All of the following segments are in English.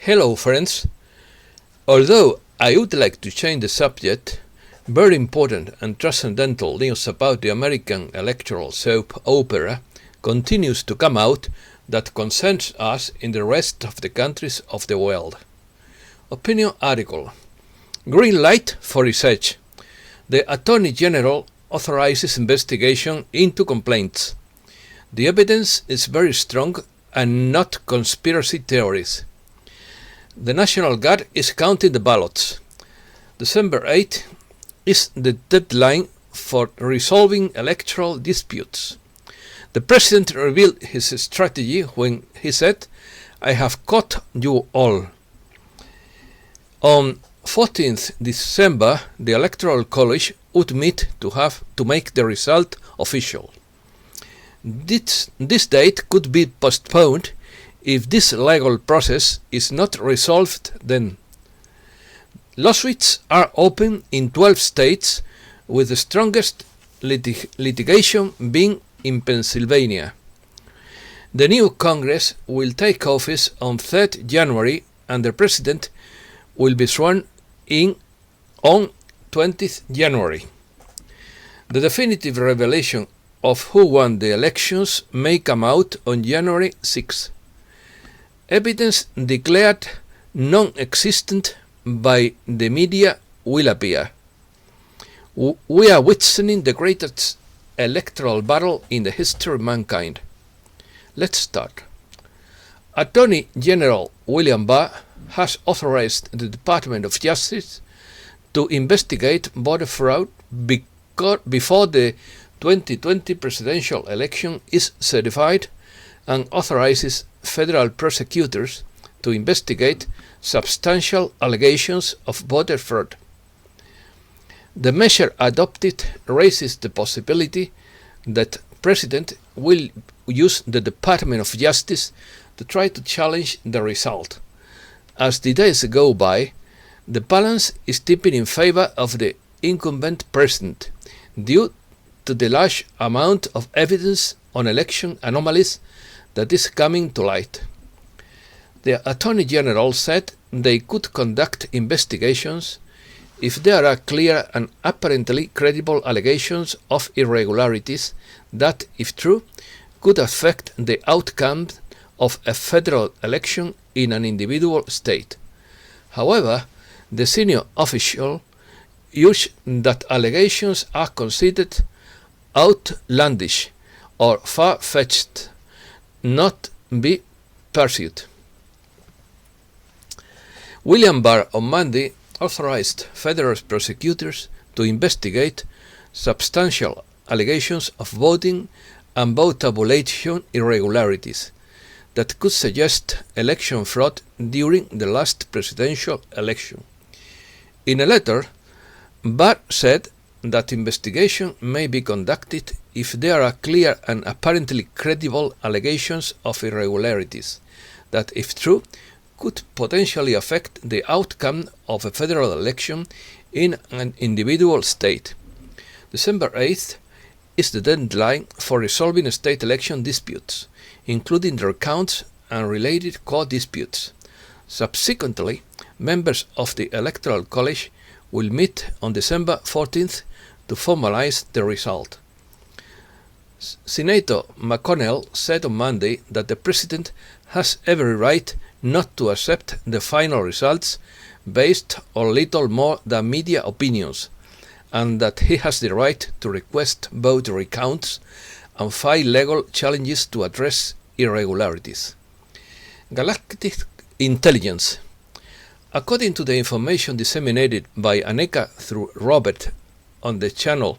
Hello friends. Although I would like to change the subject, very important and transcendental news about the American electoral soap opera continues to come out that concerns us in the rest of the countries of the world. Opinion article. Green light for research. The Attorney General authorizes investigation into complaints. The evidence is very strong and not conspiracy theories. The National Guard is counting the ballots. December 8 is the deadline for resolving electoral disputes. The President revealed his strategy when he said, "I have caught you all." On 14th December, the Electoral College would meet to make the result official. This date could be postponed if this legal process is not resolved then. Lawsuits are open in 12 states, with the strongest litigation being in Pennsylvania. The new Congress will take office on 3rd January and the President will be sworn in on 20th January. The definitive revelation of who won the elections may come out on January 6. Evidence declared non-existent by the media will appear. We are witnessing the greatest electoral battle in the history of mankind. Let's start. Attorney General William Barr has authorized the Department of Justice to investigate voter fraud before the 2020 presidential election is certified, and authorizes federal prosecutors to investigate substantial allegations of voter fraud. The measure adopted raises the possibility that the President will use the Department of Justice to try to challenge the result. As the days go by, the balance is tipping in favor of the incumbent president due to the large amount of evidence on election anomalies that is coming to light. The Attorney General said they could conduct investigations if there are clear and apparently credible allegations of irregularities that, if true, could affect the outcome of a federal election in an individual state. However, the senior official urged that allegations are considered outlandish or far-fetched, not be pursued. William Barr on Monday authorized federal prosecutors to investigate substantial allegations of voting and vote tabulation irregularities that could suggest election fraud during the last presidential election. In a letter, Barr said that investigation may be conducted if there are clear and apparently credible allegations of irregularities that, if true, could potentially affect the outcome of a federal election in an individual state. December 8th is the deadline for resolving state election disputes, including the recounts and related court disputes. Subsequently, members of the Electoral College will meet on December 14th to formalize the result. Senator McConnell said on Monday that the President has every right not to accept the final results based on little more than media opinions, and that he has the right to request vote recounts and file legal challenges to address irregularities. Galactic intelligence. According to the information disseminated by ANECA through Robert on the channel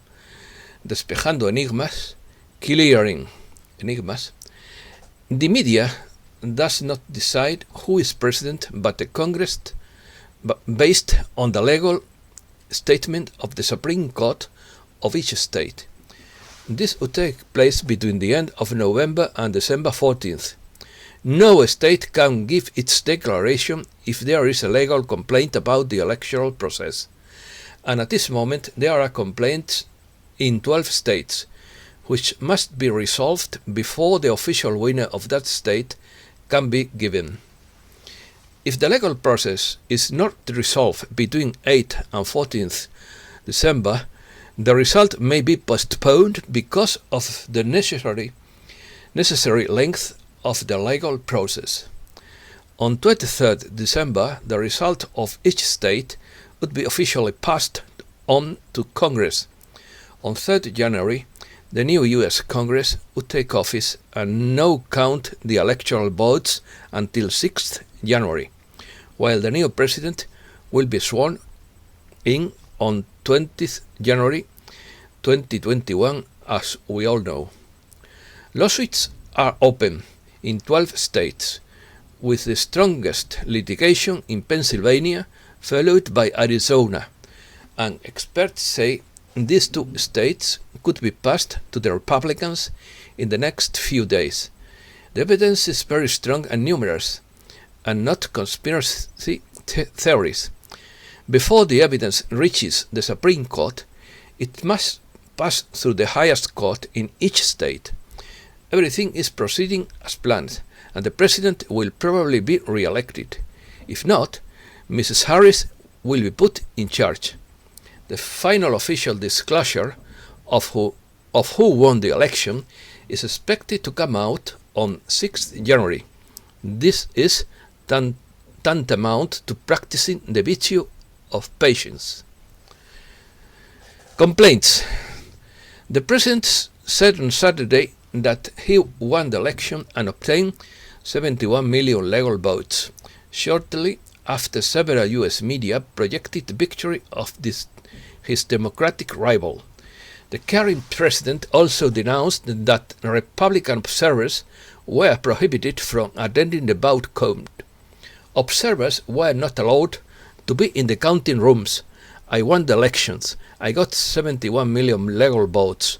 Despejando Enigmas, Clearing Enigmas, the media does not decide who is president but the Congress, based on the legal statement of the Supreme Court of each state. This will take place between the end of November and December 14th. No state can give its declaration if there is a legal complaint about the electoral process, and at this moment there are complaints in 12 states, which must be resolved before the official winner of that state can be given. If the legal process is not resolved between 8th and 14th December, the result may be postponed because of the necessary length of the legal process. On 23rd December, the result of each state would be officially passed on to Congress. On 3rd January, the new US Congress would take office and no count the electoral votes until 6th January, while the new president will be sworn in on 20th January 2021, as we all know. Lawsuits are open in 12 states, with the strongest litigation in Pennsylvania, followed by Arizona, and experts say these two states could be passed to the Republicans in the next few days. The evidence is very strong and numerous, and not conspiracy theories. Before the evidence reaches the Supreme Court, it must pass through the highest court in each state. Everything is proceeding as planned, and the president will probably be re-elected. If not, Mrs. Harris will be put in charge. The final official disclosure of who won the election is expected to come out on 6th January. This is tantamount to practicing the virtue of patience. Complaints. The president said on Saturday that he won the election and obtained 71 million legal votes, shortly after several US media projected the victory of his Democratic rival. The current president also denounced that Republican observers were prohibited from attending the vote count. Observers were not allowed to be in the counting rooms. I won the elections. I got 71 million legal votes.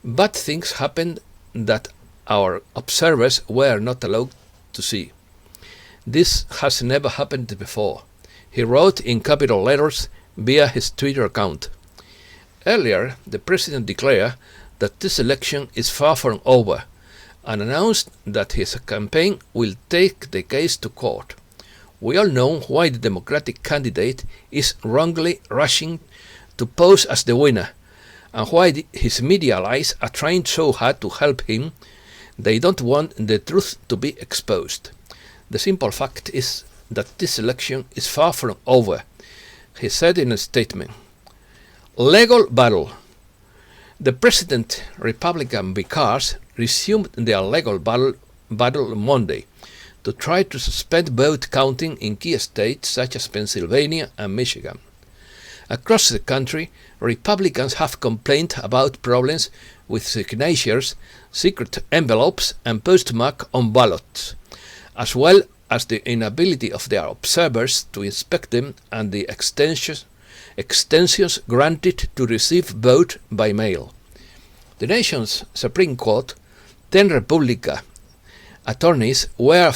But things happened that our observers were not allowed to see. This has never happened before, he wrote in capital letters via his Twitter account. Earlier, the president declared that this election is far from over and announced that his campaign will take the case to court. We all know why the Democratic candidate is wrongly rushing to pose as the winner, and why his media allies are trying so hard to help him. They don't want the truth to be exposed. The simple fact is that this election is far from over, he said in a statement. Legal battle. The President Republican vicars resumed their legal battle Monday to try to suspend vote counting in key states such as Pennsylvania and Michigan. Across the country, Republicans have complained about problems with signatures, secret envelopes, and postmark on ballots, as well as the inability of their observers to inspect them and the extensions granted to receive vote by mail. The nation's Supreme Court, 10 Republican attorneys were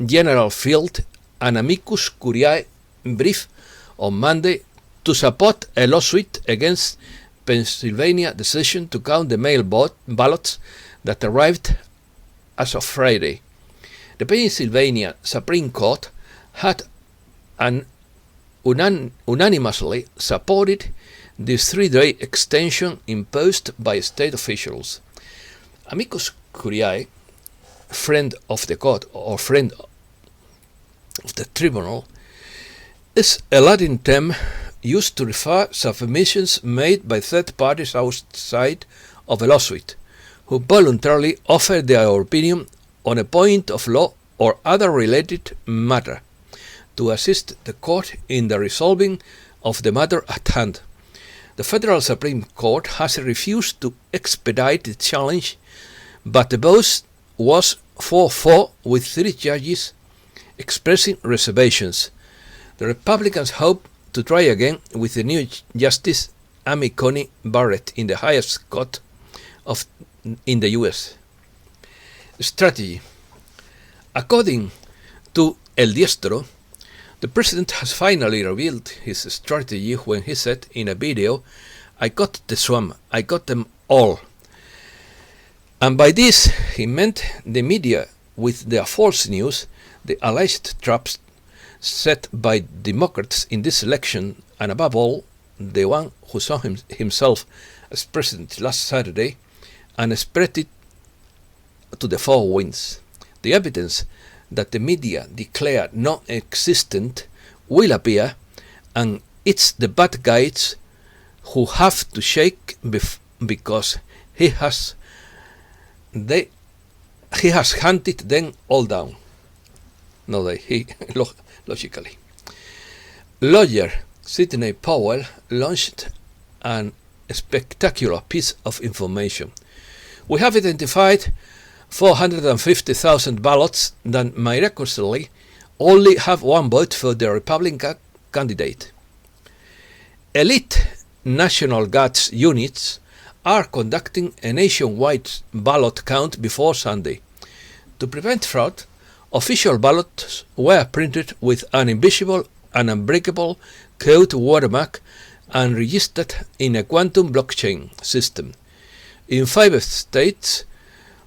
General filed an amicus curiae brief on Monday to support a lawsuit against Pennsylvania's decision to count the mail ballots that arrived as of Friday. The Pennsylvania Supreme Court had unanimously supported this 3-day extension imposed by state officials. Amicus curiae, friend of the court or friend of the tribunal, is a Latin term used to refer submissions made by third parties outside of a lawsuit, who voluntarily offer their opinion on a point of law or other related matter, to assist the court in the resolving of the matter at hand. The Federal Supreme Court has refused to expedite the challenge, but the vote was 4-4 with 3 judges expressing reservations. The Republicans hope to try again with the new Justice Amy Coney Barrett in the highest court in the U.S. Strategy. According to El Diestro, the president has finally revealed his strategy when he said in a video, "I got the swamp, I got them all." And by this, he meant the media with their false news, the alleged traps set by Democrats in this election, and above all, the one who saw himself as president last Saturday and spread it to the 4 winds. The evidence that the media declare non-existent will appear, and it's the bad guys who have to shake because he has hunted them all down. Logically. Lawyer Sidney Powell launched an spectacular piece of information. We have identified 450,000 ballots that miraculously only have 1 vote for the Republican candidate. Elite National Guard units are conducting a nationwide ballot count before Sunday. To prevent fraud, official ballots were printed with an invisible and unbreakable code watermark and registered in a quantum blockchain system. In 5 states,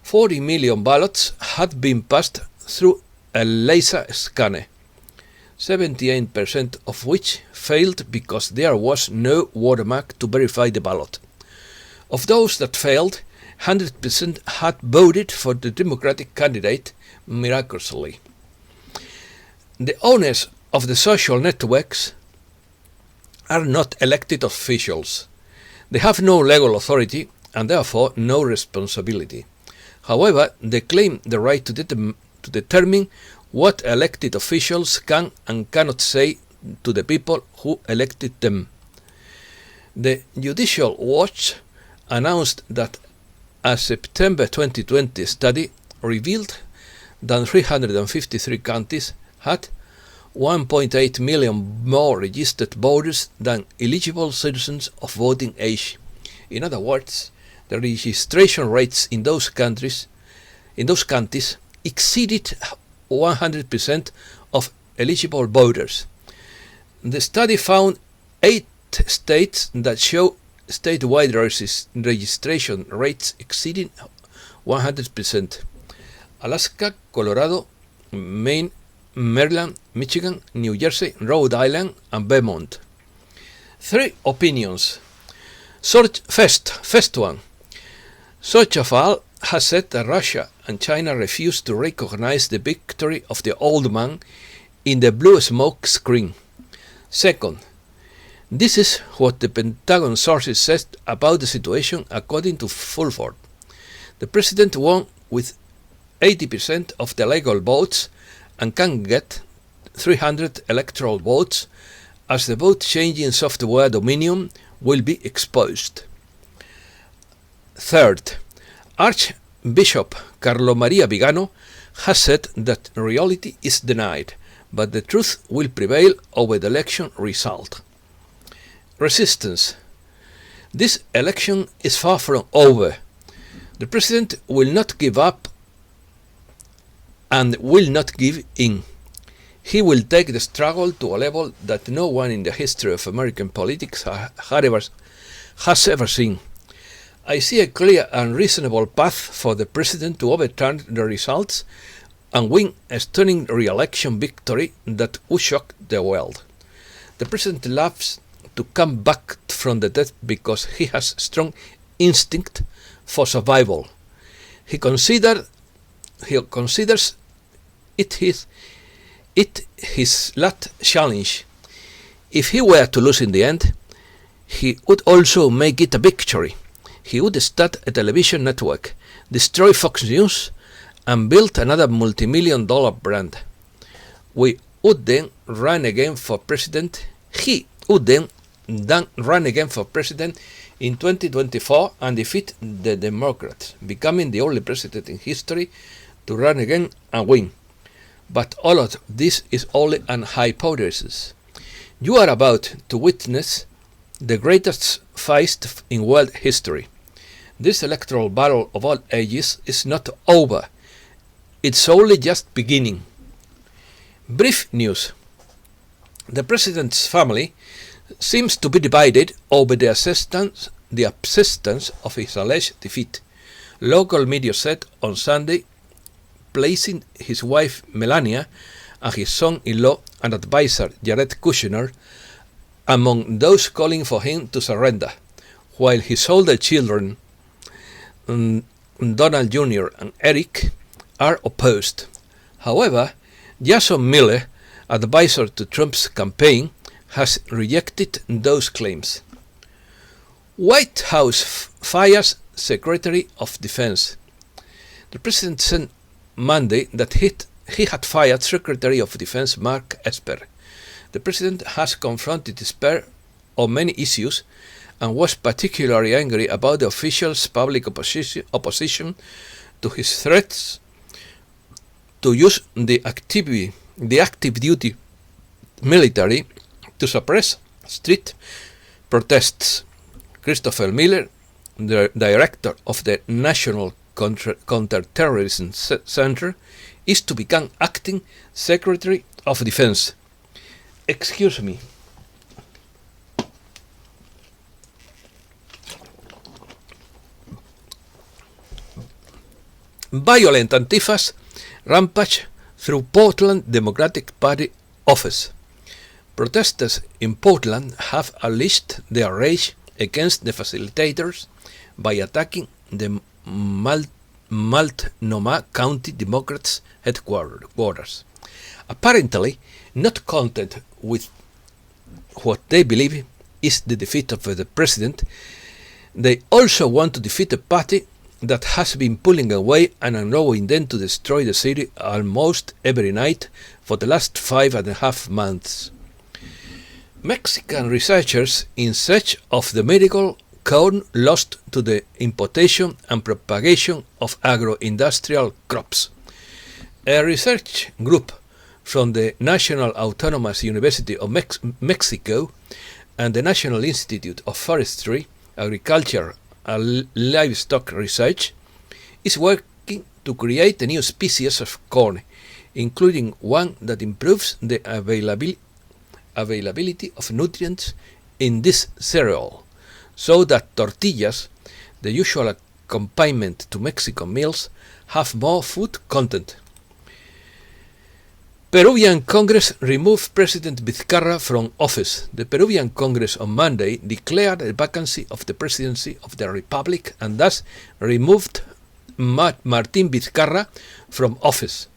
40 million ballots had been passed through a laser scanner, 78% of which failed because there was no watermark to verify the ballot. Of those that failed, 100% had voted for the Democratic candidate miraculously. The owners of the social networks are not elected officials. They have no legal authority and therefore no responsibility. However, they claim the right to determine what elected officials can and cannot say to the people who elected them. The Judicial Watch announced that a September 2020 study revealed that 353 counties had 1.8 million more registered voters than eligible citizens of voting age. In other words, the registration rates in those counties exceeded 100% of eligible voters. The study found 8 states that show statewide registration rates exceeding 100%: Alaska, Colorado, Maine, Maryland, Michigan, New Jersey, Rhode Island, and Vermont. 3 opinions. First one. Sochafal has said that Russia and China refused to recognize the victory of the old man in the blue smoke screen. Second, this is what the Pentagon sources said about the situation according to Fulford. The president won with 80% of the legal votes and can get 300 electoral votes as the vote-changing software Dominion will be exposed. Third, Archbishop Carlo Maria Vigano has said that reality is denied, but the truth will prevail over the election result. Resistance. This election is far from over. The president will not give up and will not give in. He will take the struggle to a level that no one in the history of American politics has ever seen. I see a clear and reasonable path for the president to overturn the results and win a stunning re-election victory that would shock the world. The president loves to come back from the dead because he has strong instinct for survival. He considers it his last challenge. If he were to lose in the end, he would also make it a victory. He would start a television network, destroy Fox News, and build another multi-million-dollar brand. We would then run again for president. He would then run again for president in 2024 and defeat the Democrats, becoming the only president in history to run again and win. But all of this is only an hypothesis. You are about to witness the greatest fight in world history. This electoral battle of all ages is not over. It's only just beginning. Brief news. The president's family seems to be divided over the existence of his alleged defeat. Local media said on Sunday, placing his wife Melania and his son-in-law and advisor Jared Kushner among those calling for him to surrender, while his older children, Donald Jr. and Eric, are opposed. However, Jason Miller, advisor to Trump's campaign, has rejected those claims. White House fires Secretary of Defense. The president said Monday that he had fired Secretary of Defense Mark Esper. The president has confronted Esper on many issues and was particularly angry about the official's public opposition to his threats to use the active duty military to suppress street protests. Christopher Miller, the director of the National Counterterrorism Center, is to become acting Secretary of Defense. Excuse me. Violent Antifas rampage through Portland Democratic Party office. Protesters in Portland have unleashed their rage against the facilitators by attacking the Multnomah County Democrats' headquarters. Apparently not content with what they believe is the defeat of the president, they also want to defeat a party that has been pulling away and allowing them to destroy the city almost every night for the last 5.5 months. Mexican researchers in search of the medical corn lost to the importation and propagation of agro-industrial crops. A research group from the National Autonomous University of Mexico and the National Institute of Forestry, Agriculture and Livestock Research is working to create a new species of corn, including one that improves the availability of nutrients in this cereal, so that tortillas, the usual accompaniment to Mexican meals, have more food content. Peruvian Congress removed President Vizcarra from office. The Peruvian Congress on Monday declared a vacancy of the presidency of the Republic and thus removed Martín Vizcarra from office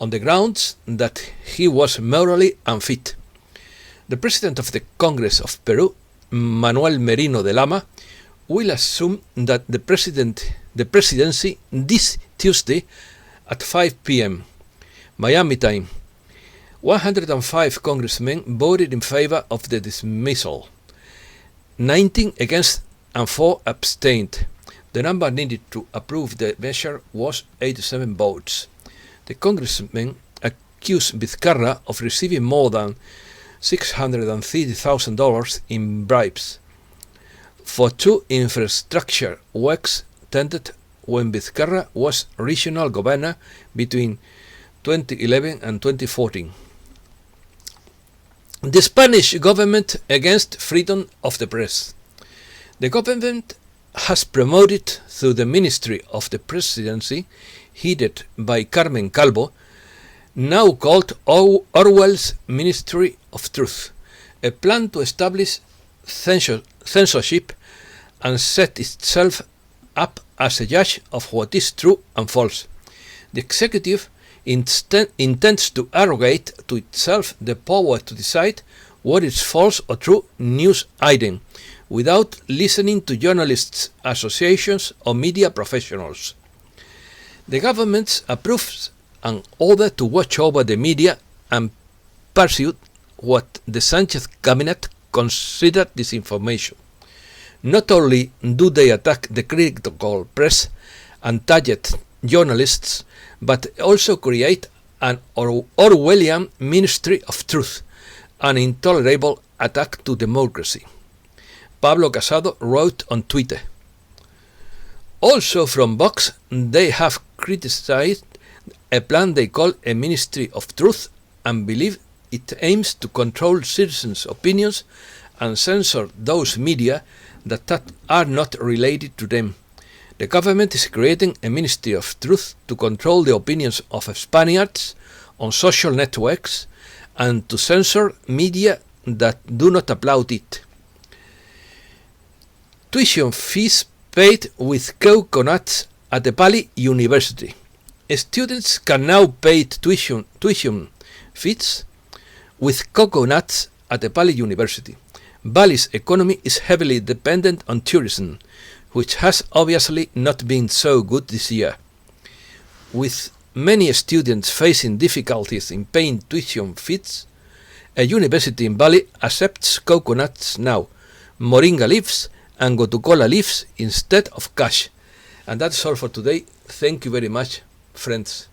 on the grounds that he was morally unfit. The President of the Congress of Peru, Manuel Merino de Lama, will assume that the presidency this Tuesday at 5 p.m. Miami time. 105 congressmen voted in favor of the dismissal, 19 against and 4 abstained. The number needed to approve the measure was 87 votes. The congressmen accused Vizcarra of receiving more than $630,000 in bribes for 2 infrastructure works tendered when Vizcarra was regional governor between 2011 and 2014. The Spanish government against freedom of the press. The government has promoted through the Ministry of the Presidency, headed by Carmen Calvo, now called Orwell's Ministry of Truth, a plan to establish censorship and set itself up as a judge of what is true and false. The executive intends to arrogate to itself the power to decide what is false or true news item, without listening to journalists' associations or media professionals. The government approves an order to watch over the media and pursue what the Sanchez cabinet considered disinformation. Not only do they attack the critical press and target journalists, but also create an Orwellian Ministry of Truth, an intolerable attack to democracy. Pablo Casado wrote on Twitter. Also from Vox, they have criticized a plan they call a Ministry of Truth and believe it aims to control citizens' opinions and censor those media that are not related to them. The government is creating a Ministry of Truth to control the opinions of Spaniards on social networks and to censor media that do not applaud it. Tuition fees paid with coconuts at the Pali University. Students can now pay tuition fees with coconuts at the Pali University. Bali's economy is heavily dependent on tourism, which has obviously not been so good this year. With many students facing difficulties in paying tuition fees, a university in Bali accepts coconuts now, moringa leaves and gotukola leaves instead of cash. And that's all for today. Thank you very much, friends.